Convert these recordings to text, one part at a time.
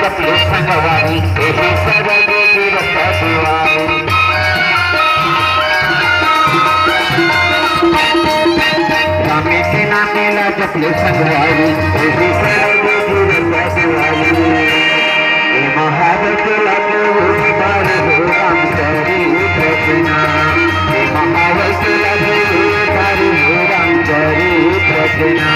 जपले संगवारी यही सरगे की रखा दुआरी रामे के नामे ला जपले संगवारी यही सरगे की रखा दुआरी ये महादेव के लगे हुए बार हो राम करी प्रजना ये महादेव के लगे हुए बार हो राम करी प्रजना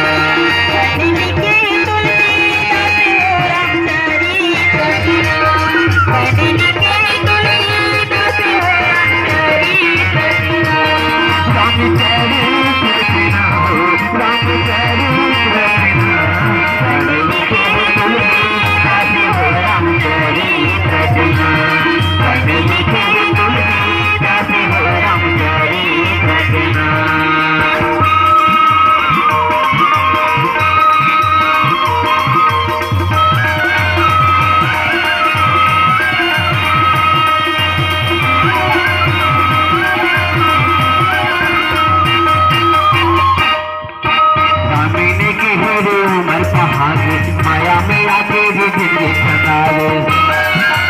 माया में आके भी जिंदगी सतावे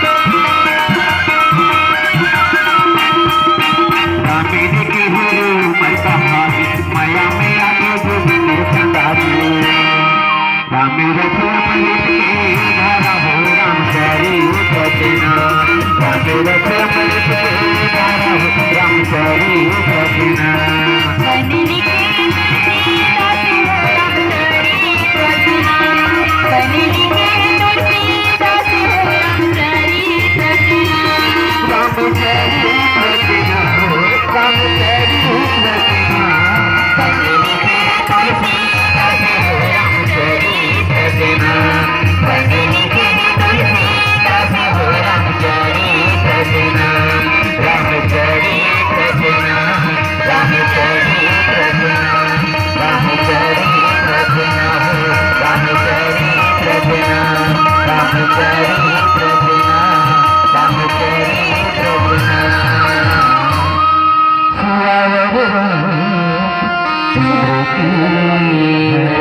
रामीनी की हुरू मैं कहानी माया में आके भी जिंदगी सतावे रामी रखो मलिक के धारा हो राम करी प्रजना रामी रखो मलिक के धारा हो राम करी प्रजना Thank you.